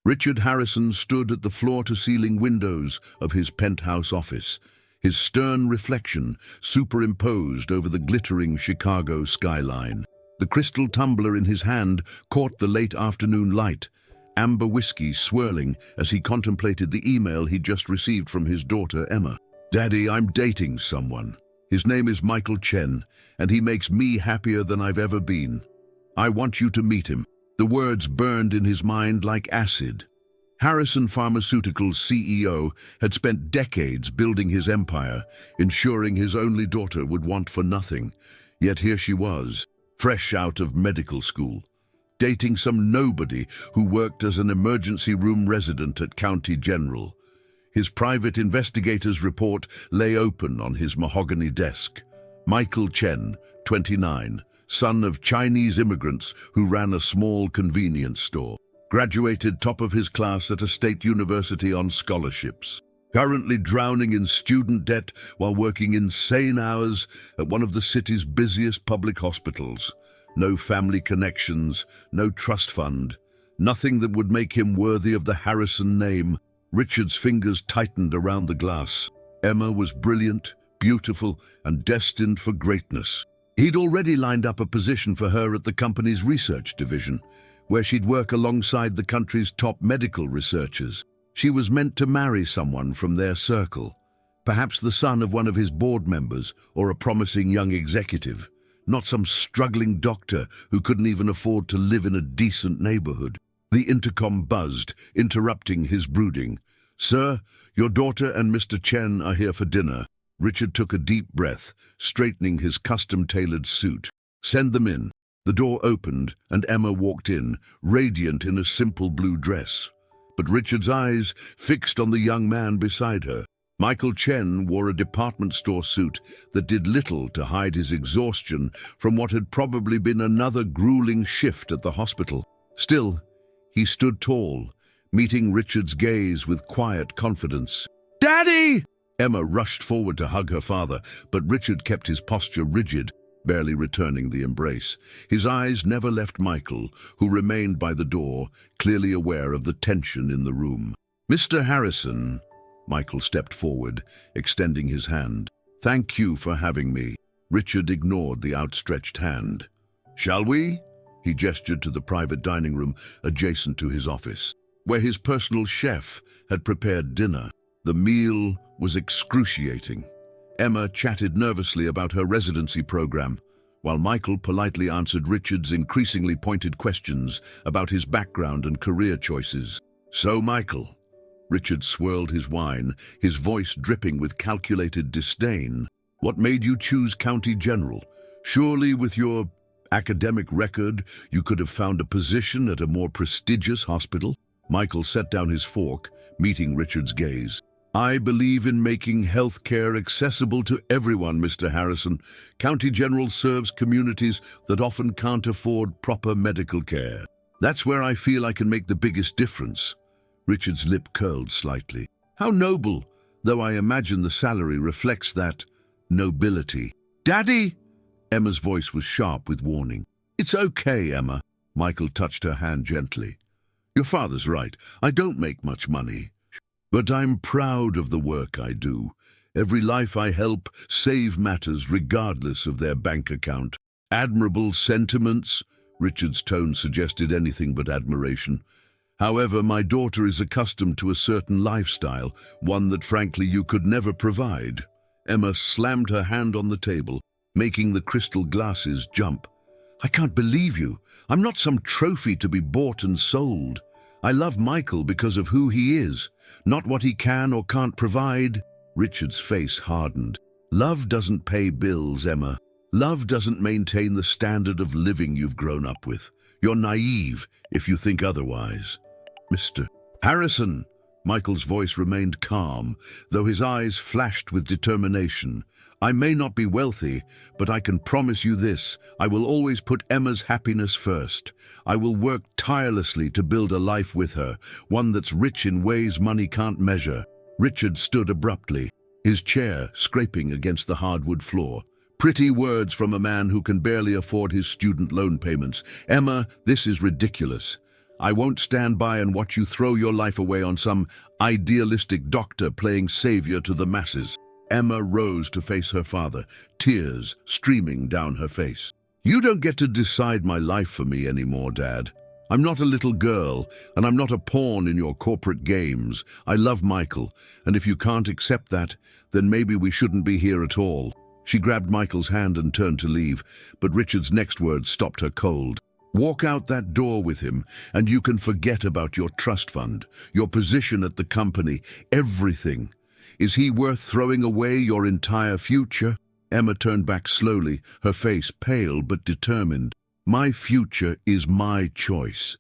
Richard Harrison stood at the floor-to-ceiling windows of his penthouse office, his stern reflection superimposed over the glittering Chicago skyline. The crystal tumbler in his hand caught the late afternoon light, amber whiskey swirling as he contemplated the email he'd just received from his daughter, Emma. "Daddy, I'm dating someone. His name is Michael Chen, and he makes me happier than I've ever been. I want you to meet him." The words burned in his mind like acid. Harrison Pharmaceuticals' CEO had spent decades building his empire, ensuring his only daughter would want for nothing. Yet here she was, fresh out of medical school, dating some nobody who worked as an emergency room resident at County General. His private investigator's report lay open on his mahogany desk. Michael Chen, 29, son of Chinese immigrants who ran a small convenience store. Graduated top of his class at a state university on scholarships. Currently drowning in student debt while working insane hours at one of the city's busiest public hospitals. No family connections, no trust fund, nothing that would make him worthy of the Harrison name. Richard's fingers tightened around the glass. Emma was brilliant, beautiful, and destined for greatness. He'd already lined up a position for her at the company's research division, where she'd work alongside the country's top medical researchers. She was meant to marry someone from their circle, perhaps the son of one of his board members or a promising young executive, not some struggling doctor who couldn't even afford to live in a decent neighborhood. The intercom buzzed, interrupting his brooding. "Sir, your daughter and Mr. Chen are here for dinner." Richard took a deep breath, straightening his custom-tailored suit. "Send them in." The door opened, and Emma walked in, radiant in a simple blue dress. But Richard's eyes fixed on the young man beside her. Michael Chen wore a department store suit that did little to hide his exhaustion from what had probably been another grueling shift at the hospital. Still, he stood tall, meeting Richard's gaze with quiet confidence. "Daddy!" Emma rushed forward to hug her father, but Richard kept his posture rigid, barely returning the embrace. His eyes never left Michael, who remained by the door, clearly aware of the tension in the room. "Mr. Harrison," Michael stepped forward, extending his hand. "Thank you for having me." Richard ignored the outstretched hand. "Shall we?" He gestured to the private dining room adjacent to his office, where his personal chef had prepared dinner. The meal was excruciating. Emma chatted nervously about her residency program, while Michael politely answered Richard's increasingly pointed questions about his background and career choices. "So, Michael," Richard swirled his wine, his voice dripping with calculated disdain, "what made you choose County General? Surely with your academic record, you could have found a position at a more prestigious hospital?" Michael set down his fork, meeting Richard's gaze. "I believe in making healthcare accessible to everyone, Mr. Harrison. County General serves communities that often can't afford proper medical care. That's where I feel I can make the biggest difference." Richard's lip curled slightly. "How noble, though I imagine the salary reflects that nobility." "Daddy!" Emma's voice was sharp with warning. "It's okay, Emma." Michael touched her hand gently. "Your father's right. I don't make much money. But I'm proud of the work I do. Every life I help save matters regardless of their bank account." "Admirable sentiments," Richard's tone suggested anything but admiration. "However, my daughter is accustomed to a certain lifestyle, one that frankly you could never provide." Emma slammed her hand on the table, making the crystal glasses jump. "I can't believe you. I'm not some trophy to be bought and sold. I love Michael because of who he is, not what he can or can't provide." Richard's face hardened. "Love doesn't pay bills, Emma. Love doesn't maintain the standard of living you've grown up with. You're naive if you think otherwise." "Mr. Harrison," Michael's voice remained calm, though his eyes flashed with determination. "I may not be wealthy, but I can promise you this. I will always put Emma's happiness first. I will work tirelessly to build a life with her, one that's rich in ways money can't measure." Richard stood abruptly, his chair scraping against the hardwood floor. Pretty words from a man who can barely afford his student loan payments. "Emma, this is ridiculous. I won't stand by and watch you throw your life away on some idealistic doctor playing savior to the masses." Emma rose to face her father, tears streaming down her face. "You don't get to decide my life for me anymore, Dad. I'm not a little girl, and I'm not a pawn in your corporate games. I love Michael, and if you can't accept that, then maybe we shouldn't be here at all." She grabbed Michael's hand and turned to leave, but Richard's next words stopped her cold. "Walk out that door with him, and you can forget about your trust fund, your position at the company, everything. Is he worth throwing away your entire future?" Emma turned back slowly, her face pale but determined. "My future is my choice.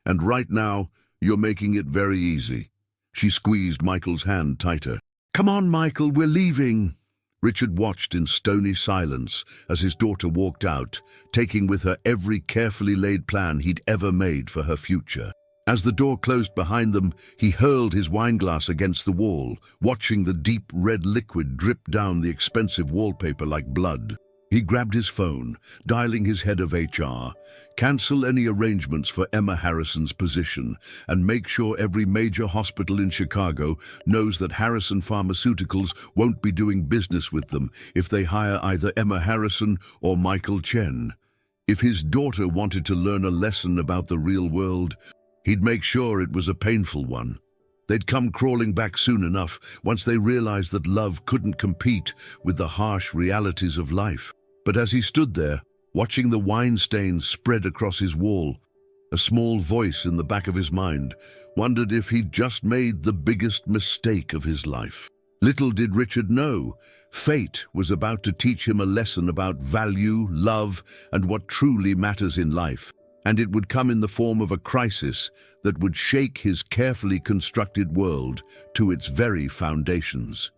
And right now, you're making it very easy." She squeezed Michael's hand tighter. "Come on, Michael, we're leaving." Richard watched in stony silence as his daughter walked out, taking with her every carefully laid plan he'd ever made for her future. As the door closed behind them, he hurled his wineglass against the wall, watching the deep red liquid drip down the expensive wallpaper like blood. He grabbed his phone, dialing his head of HR. "Cancel any arrangements for Emma Harrison's position and make sure every major hospital in Chicago knows that Harrison Pharmaceuticals won't be doing business with them if they hire either Emma Harrison or Michael Chen." If his daughter wanted to learn a lesson about the real world, he'd make sure it was a painful one. They'd come crawling back soon enough once they realized that love couldn't compete with the harsh realities of life. But as he stood there, watching the wine stains spread across his wall, a small voice in the back of his mind wondered if he'd just made the biggest mistake of his life. Little did Richard know, fate was about to teach him a lesson about value, love, and what truly matters in life. And it would come in the form of a crisis that would shake his carefully constructed world to its very foundations.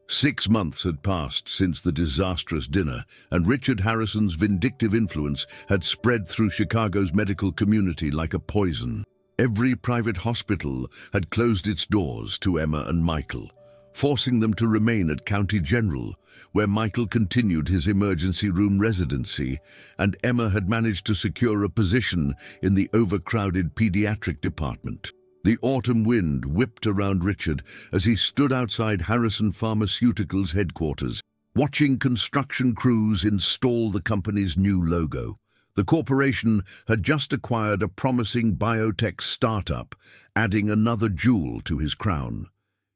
6 months had passed since the disastrous dinner, and Richard Harrison's vindictive influence had spread through Chicago's medical community like a poison. Every private hospital had closed its doors to Emma and Michael, forcing them to remain at County General, where Michael continued his emergency room residency, and Emma had managed to secure a position in the overcrowded pediatric department. The autumn wind whipped around Richard as he stood outside Harrison Pharmaceuticals' headquarters, watching construction crews install the company's new logo. The corporation had just acquired a promising biotech startup, adding another jewel to his crown.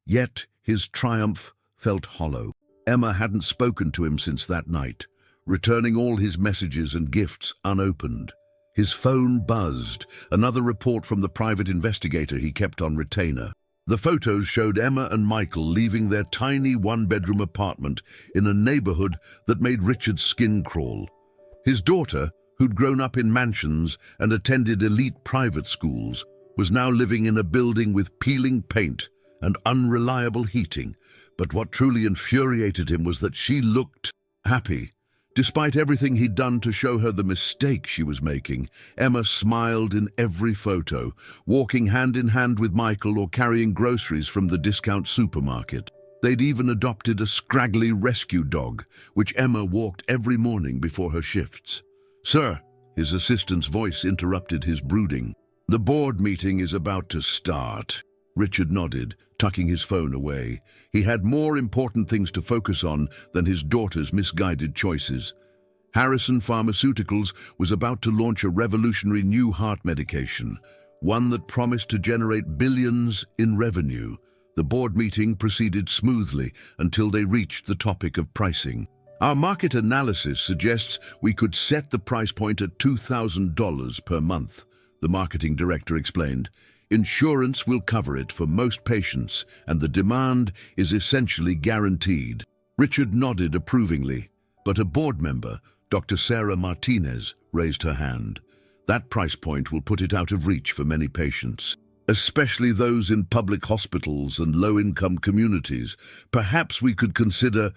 Yet his triumph felt hollow. Emma hadn't spoken to him since that night, returning all his messages and gifts unopened. His phone buzzed, another report from the private investigator he kept on retainer. The photos showed Emma and Michael leaving their tiny one-bedroom apartment in a neighborhood that made Richard's skin crawl. His daughter, who'd grown up in mansions and attended elite private schools, was now living in a building with peeling paint and unreliable heating. But what truly infuriated him was that she looked happy. Despite everything he'd done to show her the mistake she was making, Emma smiled in every photo, walking hand in hand with Michael or carrying groceries from the discount supermarket. They'd even adopted a scraggly rescue dog, which Emma walked every morning before her shifts. "Sir," his assistant's voice interrupted his brooding. "The board meeting is about to start." Richard nodded, tucking his phone away. He had more important things to focus on than his daughter's misguided choices. Harrison Pharmaceuticals was about to launch a revolutionary new heart medication, one that promised to generate billions in revenue. The board meeting proceeded smoothly until they reached the topic of pricing. "Our market analysis suggests we could set the price point at $2,000 per month," the marketing director explained. "Insurance will cover it for most patients, and the demand is essentially guaranteed." Richard nodded approvingly, but a board member, Dr. Sarah Martinez, raised her hand. "That price point will put it out of reach for many patients, especially those in public hospitals and low-income communities. Perhaps we could consider—"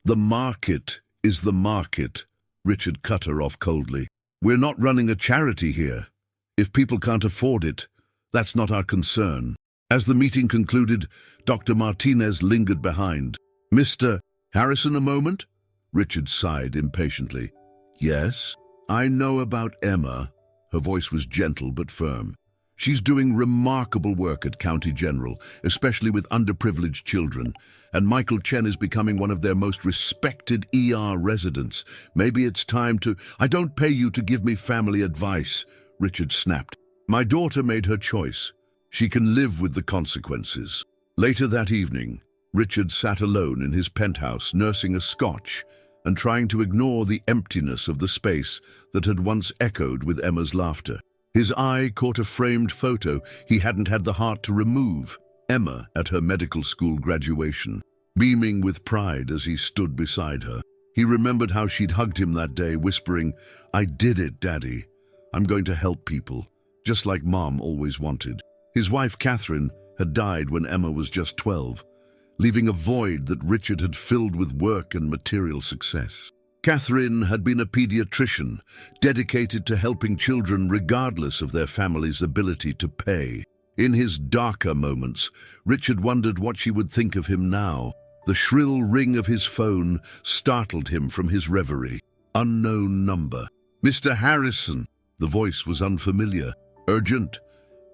"The market is the market," Richard cut her off coldly. "We're not running a charity here. If people can't afford it, that's not our concern." As the meeting concluded, Dr. Martinez lingered behind. "Mr. Harrison, a moment?" Richard sighed impatiently. "Yes?" "I know about Emma." Her voice was gentle but firm. She's doing remarkable work at County General, especially with underprivileged children, and Michael Chen is becoming one of their most respected ER residents. Maybe it's time to— I don't pay you to give me family advice, Richard snapped. My daughter made her choice. She can live with the consequences. Later that evening, Richard sat alone in his penthouse, nursing a scotch and trying to ignore the emptiness of the space that had once echoed with Emma's laughter. His eye caught a framed photo he hadn't had the heart to remove. Emma at her medical school graduation, beaming with pride as he stood beside her. He remembered how she'd hugged him that day, whispering, "I did it, Daddy. I'm going to help people, just like Mom always wanted." His wife, Catherine, had died when Emma was just 12, leaving a void that Richard had filled with work and material success. Catherine had been a pediatrician, dedicated to helping children regardless of their family's ability to pay. In his darker moments, Richard wondered what she would think of him now. The shrill ring of his phone startled him from his reverie. Unknown number. "Mr. Harrison." The voice was unfamiliar. "Urgent.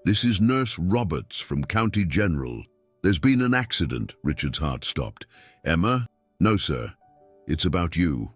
This is Nurse Roberts from County General." "There's been an accident." Richard's heart stopped. "Emma?" "No, sir. It's about you.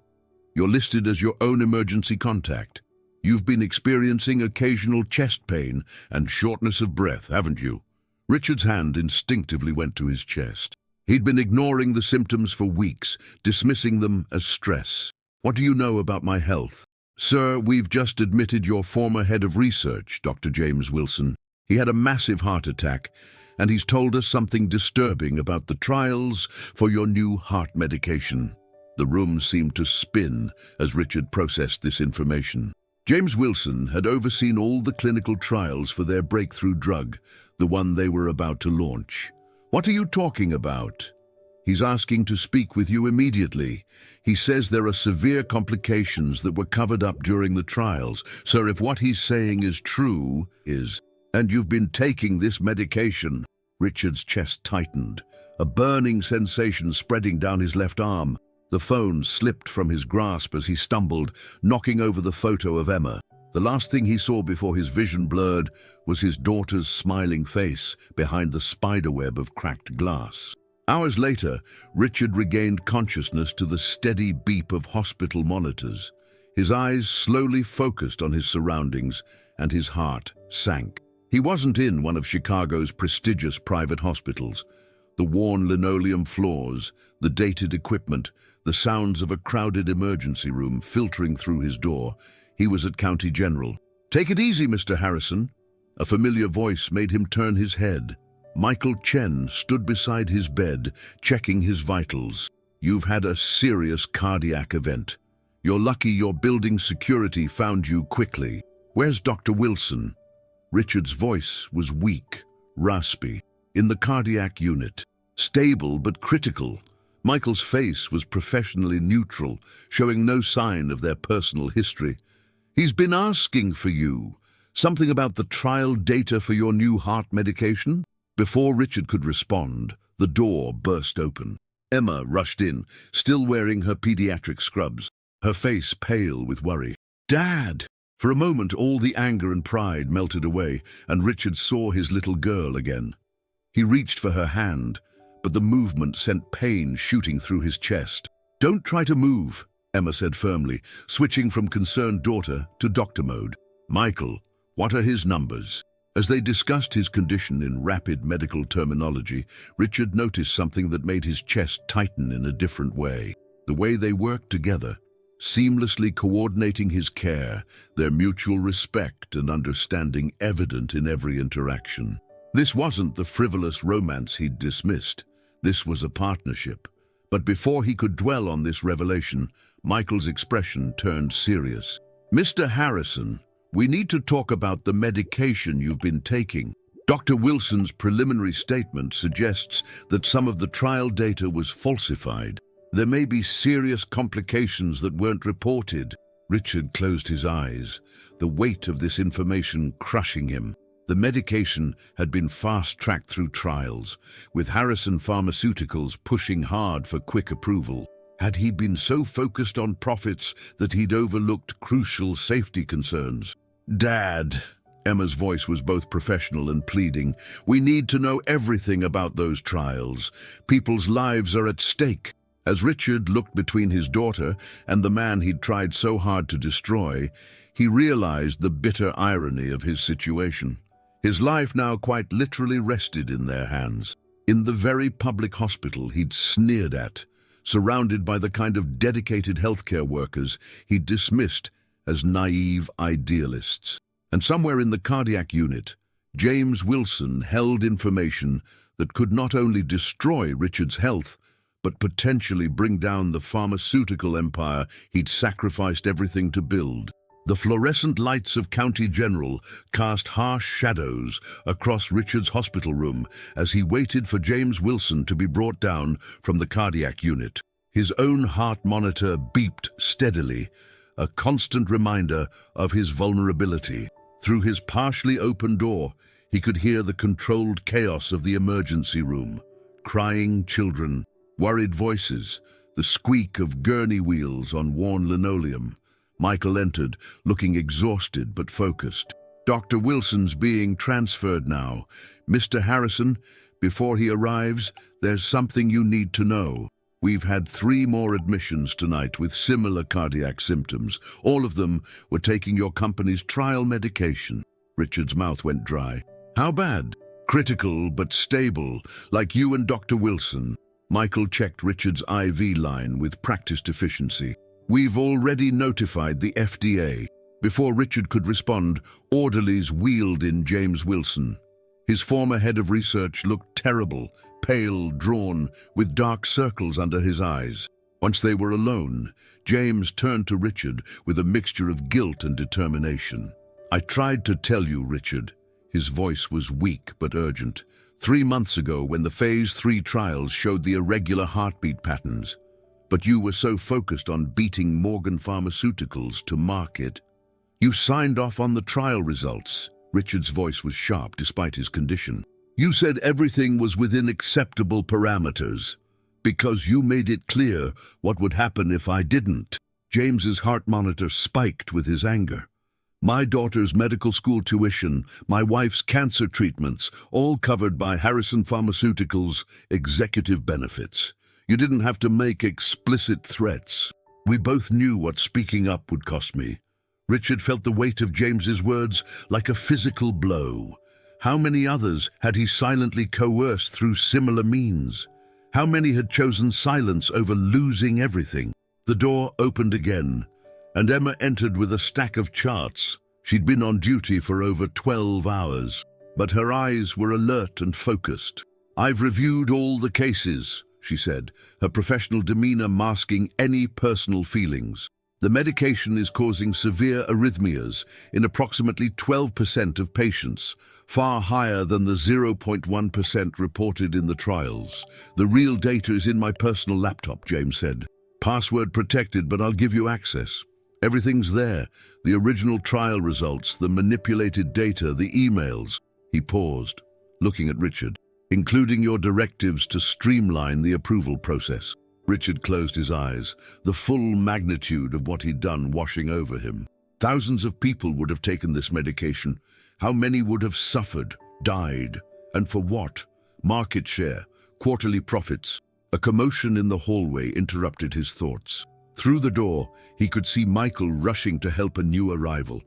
You're listed as your own emergency contact. You've been experiencing occasional chest pain and shortness of breath, haven't you?" Richard's hand instinctively went to his chest. He'd been ignoring the symptoms for weeks, dismissing them as stress. "What do you know about my health?" "Sir, we've just admitted your former head of research, Dr. James Wilson. He had a massive heart attack, and he's told us something disturbing about the trials for your new heart medication." The room seemed to spin as Richard processed this information. James Wilson had overseen all the clinical trials for their breakthrough drug, the one they were about to launch. "What are you talking about?" "He's asking to speak with you immediately. He says there are severe complications that were covered up during the trials. Sir, if what he's saying is true, and you've been taking this medication." Richard's chest tightened, a burning sensation spreading down his left arm. The phone slipped from his grasp as he stumbled, knocking over the photo of Emma. The last thing he saw before his vision blurred was his daughter's smiling face behind the spiderweb of cracked glass. Hours later, Richard regained consciousness to the steady beep of hospital monitors. His eyes slowly focused on his surroundings, and his heart sank. He wasn't in one of Chicago's prestigious private hospitals. The worn linoleum floors, the dated equipment, the sounds of a crowded emergency room filtering through his door. He was at County General. "Take it easy, Mr. Harrison." A familiar voice made him turn his head. Michael Chen stood beside his bed, checking his vitals. "You've had a serious cardiac event. You're lucky your building security found you quickly. Where's Dr. Wilson?" Richard's voice was weak, raspy. "In the cardiac unit. Stable but critical." Michael's face was professionally neutral, showing no sign of their personal history. "He's been asking for you. Something about the trial data for your new heart medication?" Before Richard could respond, the door burst open. Emma rushed in, still wearing her pediatric scrubs, her face pale with worry. "Dad!" For a moment, all the anger and pride melted away, and Richard saw his little girl again. He reached for her hand, but the movement sent pain shooting through his chest. "Don't try to move," Emma said firmly, switching from concerned daughter to doctor mode. "Michael, what are his numbers?" As they discussed his condition in rapid medical terminology, Richard noticed something that made his chest tighten in a different way. The way they worked together, seamlessly coordinating his care, their mutual respect and understanding evident in every interaction. This wasn't the frivolous romance he'd dismissed. This was a partnership. But before he could dwell on this revelation, Michael's expression turned serious. "Mr. Harrison, we need to talk about the medication you've been taking. Dr. Wilson's preliminary statement suggests that some of the trial data was falsified. There may be serious complications that weren't reported." Richard closed his eyes, the weight of this information crushing him. The medication had been fast-tracked through trials, with Harrison Pharmaceuticals pushing hard for quick approval. Had he been so focused on profits that he'd overlooked crucial safety concerns? "Dad," Emma's voice was both professional and pleading. "We need to know everything about those trials. People's lives are at stake." As Richard looked between his daughter and the man he'd tried so hard to destroy, he realized the bitter irony of his situation. His life now quite literally rested in their hands. In the very public hospital he'd sneered at, surrounded by the kind of dedicated healthcare workers he'd dismissed as naive idealists. And somewhere in the cardiac unit, James Wilson held information that could not only destroy Richard's health, but potentially bring down the pharmaceutical empire he'd sacrificed everything to build. The fluorescent lights of County General cast harsh shadows across Richard's hospital room as he waited for James Wilson to be brought down from the cardiac unit. His own heart monitor beeped steadily, a constant reminder of his vulnerability. Through his partially open door, he could hear the controlled chaos of the emergency room. Crying children, worried voices, the squeak of gurney wheels on worn linoleum. Michael entered, looking exhausted but focused. "Dr. Wilson's being transferred now. Mr. Harrison, before he arrives, there's something you need to know. We've had 3 more admissions tonight with similar cardiac symptoms. All of them were taking your company's trial medication." Richard's mouth went dry. "How bad?" "Critical but stable, like you and Dr. Wilson." Michael checked Richard's IV line with practiced efficiency. "We've already notified the FDA." Before Richard could respond, orderlies wheeled in James Wilson. His former head of research looked terrible, pale, drawn, with dark circles under his eyes. Once they were alone, James turned to Richard with a mixture of guilt and determination. "I tried to tell you, Richard." His voice was weak but urgent. 3 months ago, when the Phase 3 trials showed the irregular heartbeat patterns. But you were so focused on beating Morgan Pharmaceuticals to market. You signed off on the trial results. Richard's voice was sharp despite his condition. "You said everything was within acceptable parameters, because you made it clear what would happen if I didn't." James's heart monitor spiked with his anger. "My daughter's medical school tuition, my wife's cancer treatments, all covered by Harrison Pharmaceuticals' executive benefits. You didn't have to make explicit threats. We both knew what speaking up would cost me." Richard felt the weight of James's words like a physical blow. How many others had he silently coerced through similar means? How many had chosen silence over losing everything? The door opened again, and Emma entered with a stack of charts. She'd been on duty for over 12 hours, but her eyes were alert and focused. "I've reviewed all the cases," she said, her professional demeanor masking any personal feelings. "The medication is causing severe arrhythmias in approximately 12% of patients, far higher than the 0.1% reported in the trials. The real data is in my personal laptop," James said. "Password protected, but I'll give you access. Everything's there, the original trial results, the manipulated data, the emails." He paused, looking at Richard. "Including your directives to streamline the approval process." Richard closed his eyes, the full magnitude of what he'd done washing over him. Thousands of people would have taken this medication. How many would have suffered, died? And for what? Market share, quarterly profits. A commotion in the hallway interrupted his thoughts. Through the door, he could see Michael rushing to help a new arrival.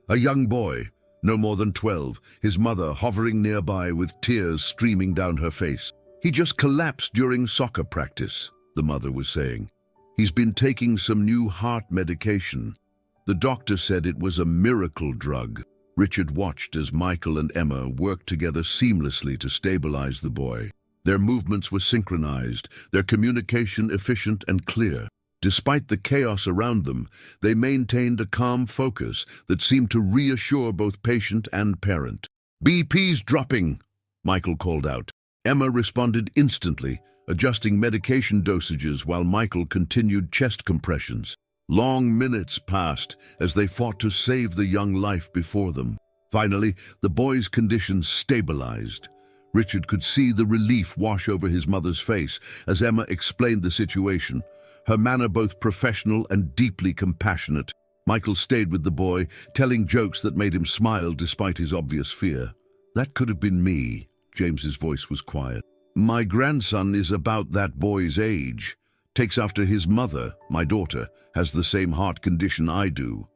A young boy, no more than 12, his mother hovering nearby with tears streaming down her face. "He just collapsed during soccer practice," the mother was saying. "He's been taking some new heart medication. The doctor said it was a miracle drug." Richard watched as Michael and Emma worked together seamlessly to stabilize the boy. Their movements were synchronized, their communication efficient and clear. Despite the chaos around them, they maintained a calm focus that seemed to reassure both patient and parent. "BP's dropping," Michael called out. Emma responded instantly, adjusting medication dosages while Michael continued chest compressions. Long minutes passed as they fought to save the young life before them. Finally, the boy's condition stabilized. Richard could see the relief wash over his mother's face as Emma explained the situation, her manner both professional and deeply compassionate. Michael stayed with the boy, telling jokes that made him smile despite his obvious fear. "That could have been me." James's voice was quiet. "My grandson is about that boy's age. Takes after his mother, my daughter, has the same heart condition I do.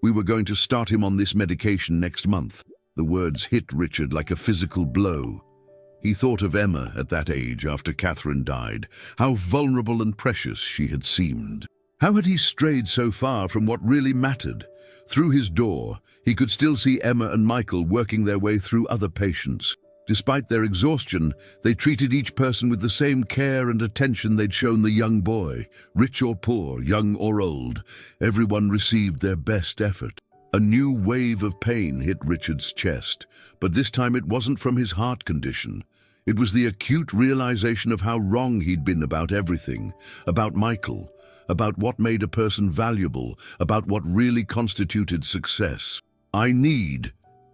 We were going to start him on this medication next month." The words hit Richard like a physical blow. He thought of Emma at that age after Catherine died, how vulnerable and precious she had seemed. How had he strayed so far from what really mattered? Through his door, he could still see Emma and Michael working their way through other patients. Despite their exhaustion, they treated each person with the same care and attention they'd shown the young boy. Rich or poor, young or old, everyone received their best effort. A new wave of pain hit Richard's chest, but this time it wasn't from his heart condition. It was the acute realization of how wrong he'd been about everything, about Michael, about what made a person valuable, about what really constituted success.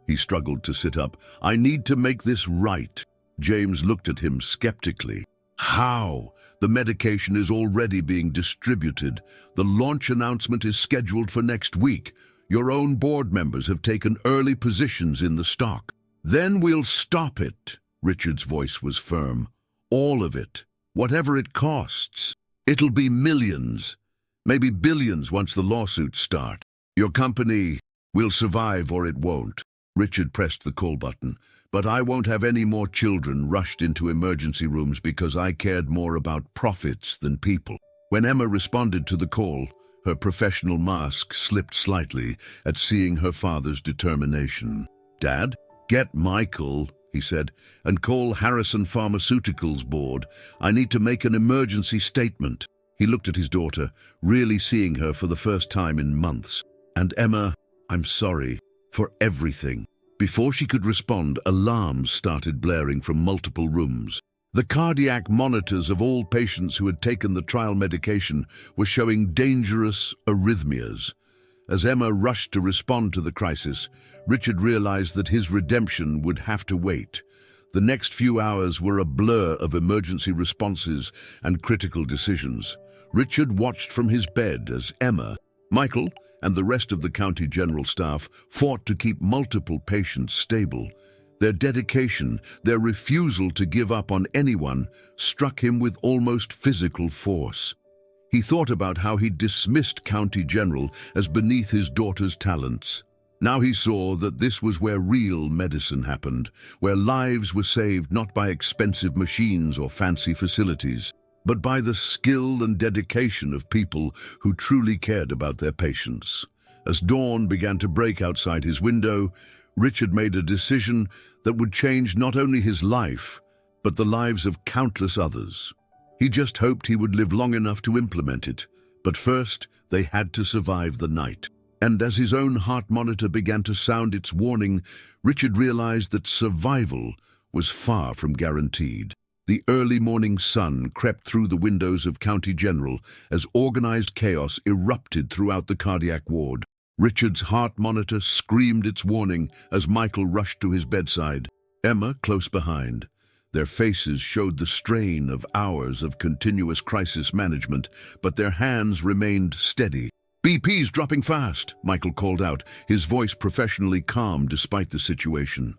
He struggled to sit up. "I need to make this right." James looked at him skeptically. "How? The medication is already being distributed. The launch announcement is scheduled for next week. Your own board members have taken early positions in the stock." "Then we'll stop it." Richard's voice was firm. "All of it. Whatever it costs. It'll be millions, maybe billions once the lawsuits start. Your company will survive or it won't." Richard pressed the call button. "But I won't have any more children rushed into emergency rooms because I cared more about profits than people." When Emma responded to the call, her professional mask slipped slightly at seeing her father's determination. "Dad, get Michael," he said, "and call Harrison Pharmaceuticals board. I need to make an emergency statement." He looked at his daughter, really seeing her for the first time in months. "And Emma, I'm sorry for everything." Before she could respond, alarms started blaring from multiple rooms. The cardiac monitors of all patients who had taken the trial medication were showing dangerous arrhythmias. As Emma rushed to respond to the crisis, Richard realized that his redemption would have to wait. The next few hours were a blur of emergency responses and critical decisions. Richard watched from his bed as Emma, Michael, and the rest of the county general staff fought to keep multiple patients stable. Their dedication, their refusal to give up on anyone, struck him with almost physical force. He thought about how he'd dismissed County General as beneath his daughter's talents. Now he saw that this was where real medicine happened, where lives were saved not by expensive machines or fancy facilities, but by the skill and dedication of people who truly cared about their patients. As dawn began to break outside his window, Richard made a decision that would change not only his life, but the lives of countless others. He just hoped he would live long enough to implement it, but first they had to survive the night. And as his own heart monitor began to sound its warning, Richard realized that survival was far from guaranteed. The early morning sun crept through the windows of County General as organized chaos erupted throughout the cardiac ward. Richard's heart monitor screamed its warning as Michael rushed to his bedside, Emma close behind. Their faces showed the strain of hours of continuous crisis management, but their hands remained steady. "BP's dropping fast," Michael called out, his voice professionally calm despite the situation.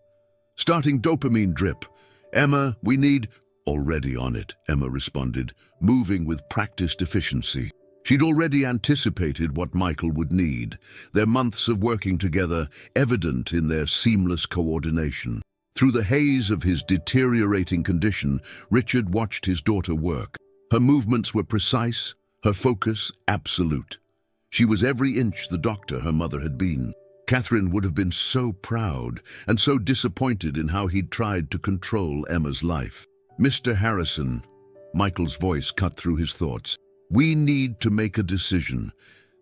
"Starting dopamine drip. Emma, we need—" "Already on it," Emma responded, moving with practiced efficiency. She'd already anticipated what Michael would need, their months of working together evident in their seamless coordination. Through the haze of his deteriorating condition, Richard watched his daughter work. Her movements were precise, her focus absolute. She was every inch the doctor her mother had been. Catherine would have been so proud and so disappointed in how he'd tried to control Emma's life. "Mr. Harrison," Michael's voice cut through his thoughts, "we need to make a decision.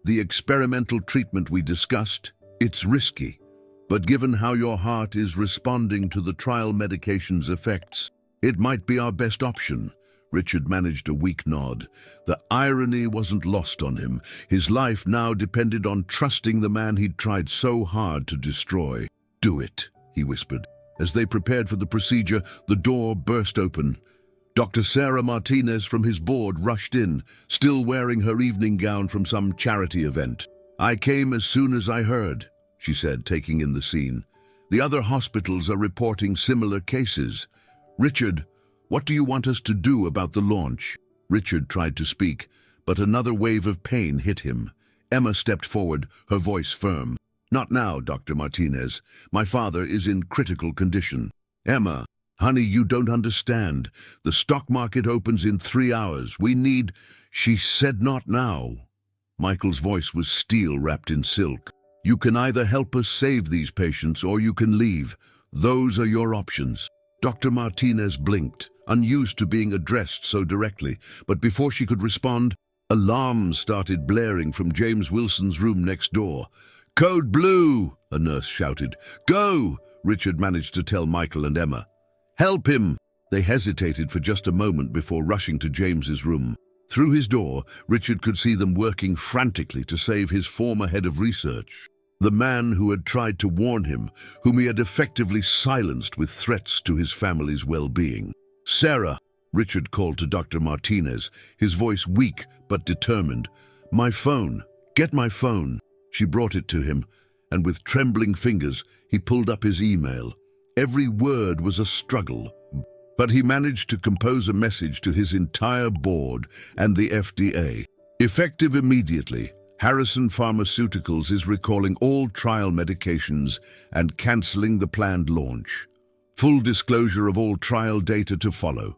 The experimental treatment we discussed, it's risky. But given how your heart is responding to the trial medication's effects, it might be our best option." Richard managed a weak nod. The irony wasn't lost on him. His life now depended on trusting the man he'd tried so hard to destroy. "Do it," he whispered. As they prepared for the procedure, the door burst open. Dr. Sarah Martinez from his board rushed in, still wearing her evening gown from some charity event. "I came as soon as I heard," she said, taking in the scene. "The other hospitals are reporting similar cases. Richard, what do you want us to do about the launch?" Richard tried to speak, but another wave of pain hit him. Emma stepped forward, her voice firm. "Not now, Dr. Martinez. My father is in critical condition." "Emma, honey, you don't understand. The stock market opens in 3 hours. We need—" She said not now. Michael's voice was steel wrapped in silk. "You can either help us save these patients or you can leave. Those are your options." Dr. Martinez blinked, unused to being addressed so directly, but before she could respond, alarms started blaring from James Wilson's room next door. "Code blue!" a nurse shouted. "Go!" Richard managed to tell Michael and Emma. "Help him!" They hesitated for just a moment before rushing to James's room. Through his door, Richard could see them working frantically to save his former head of research, the man who had tried to warn him, whom he had effectively silenced with threats to his family's well-being. "Sarah," Richard called to Dr. Martinez, his voice weak but determined. "My phone. Get my phone." She brought it to him, and with trembling fingers, he pulled up his email. Every word was a struggle, but he managed to compose a message to his entire board and the FDA. "Effective immediately, Harrison Pharmaceuticals is recalling all trial medications and canceling the planned launch. Full disclosure of all trial data to follow.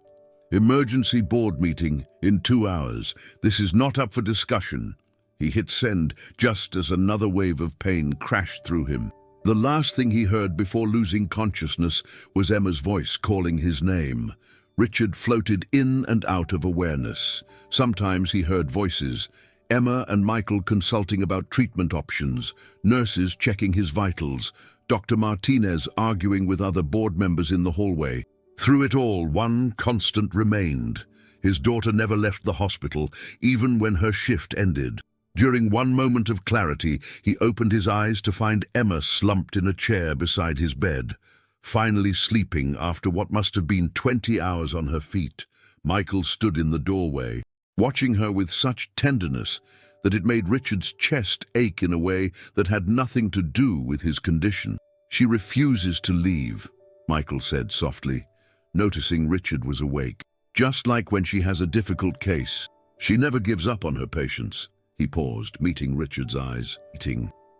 Emergency board meeting in 2 hours. This is not up for discussion." He hit send just as another wave of pain crashed through him. The last thing he heard before losing consciousness was Emma's voice calling his name. Richard floated in and out of awareness. Sometimes he heard voices, Emma and Michael consulting about treatment options, nurses checking his vitals, Dr. Martinez arguing with other board members in the hallway. Through it all, one constant remained. His daughter never left the hospital, even when her shift ended. During one moment of clarity, he opened his eyes to find Emma slumped in a chair beside his bed, finally sleeping after what must have been 20 hours on her feet. Michael stood in the doorway, watching her with such tenderness that it made Richard's chest ache in a way that had nothing to do with his condition. "She refuses to leave," Michael said softly, noticing Richard was awake. "Just like when she has a difficult case. She never gives up on her patients." He paused, meeting Richard's eyes.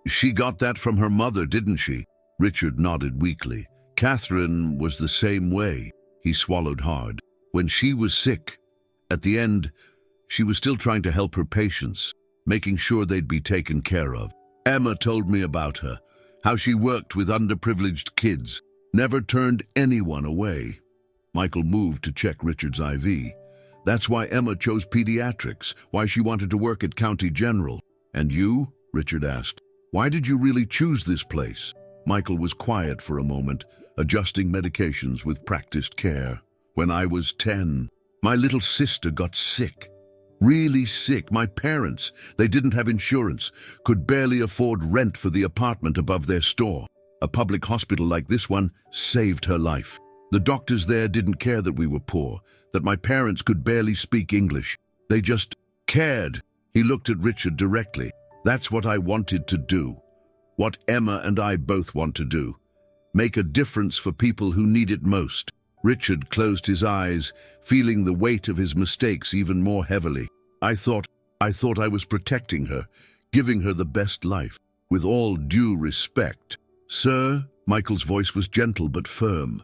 "She got that from her mother, didn't she?" Richard nodded weakly. "Catherine was the same way." He swallowed hard. "When she was sick, at the end, she was still trying to help her patients, making sure they'd be taken care of. Emma told me about her, how she worked with underprivileged kids, never turned anyone away." Michael moved to check Richard's IV. "That's why Emma chose pediatrics, why she wanted to work at County General." "And you?" Richard asked. "Why did you really choose this place?" Michael was quiet for a moment, adjusting medications with practiced care. "When I was 10, my little sister got sick. Really sick. My parents, they didn't have insurance, could barely afford rent for the apartment above their store. A public hospital like this one saved her life. The doctors there didn't care that we were poor, that my parents could barely speak English. They just cared." He looked at Richard directly. "That's what I wanted to do. What Emma and I both want to do. Make a difference for people who need it most." Richard closed his eyes, feeling the weight of his mistakes even more heavily. I thought I was protecting her, giving her the best life. With all due respect, sir," Michael's voice was gentle but firm,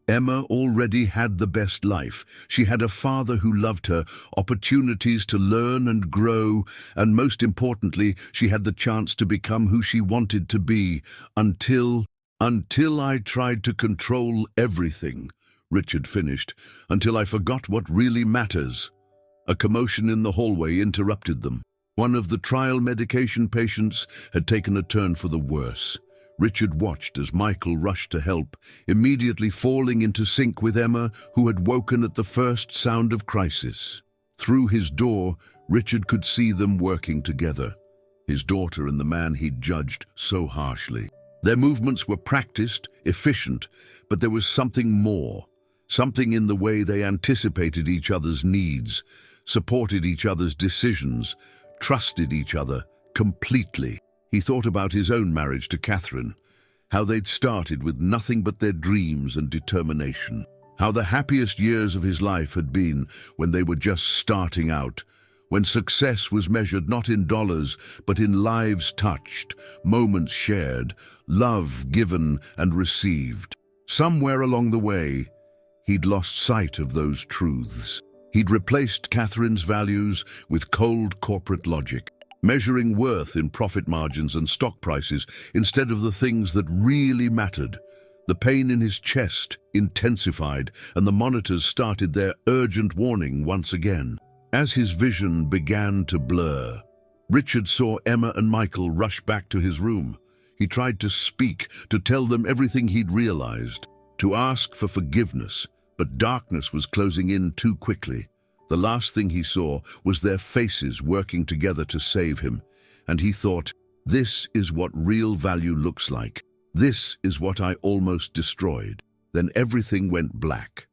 "Emma already had the best life. She had a father who loved her, opportunities to learn and grow, and most importantly, she had the chance to become who she wanted to be, until I tried to control everything," Richard finished, "until I forgot what really matters." A commotion in the hallway interrupted them. One of the trial medication patients had taken a turn for the worse. Richard watched as Michael rushed to help, immediately falling into sync with Emma, who had woken at the first sound of crisis. Through his door, Richard could see them working together, his daughter and the man he'd judged so harshly. Their movements were practiced, efficient, but there was something more, something in the way they anticipated each other's needs, supported each other's decisions, trusted each other, completely. He thought about his own marriage to Catherine, how they'd started with nothing but their dreams and determination, how the happiest years of his life had been when they were just starting out, when success was measured not in dollars but in lives touched, moments shared, love given and received. Somewhere along the way, he'd lost sight of those truths. He'd replaced Catherine's values with cold corporate logic, measuring worth in profit margins and stock prices instead of the things that really mattered. The pain in his chest intensified, and the monitors started their urgent warning once again. As his vision began to blur, Richard saw Emma and Michael rush back to his room. He tried to speak, to tell them everything he'd realized, to ask for forgiveness, but darkness was closing in too quickly. The last thing he saw was their faces working together to save him, and he thought, "This is what real value looks like. This is what I almost destroyed." Then everything went black.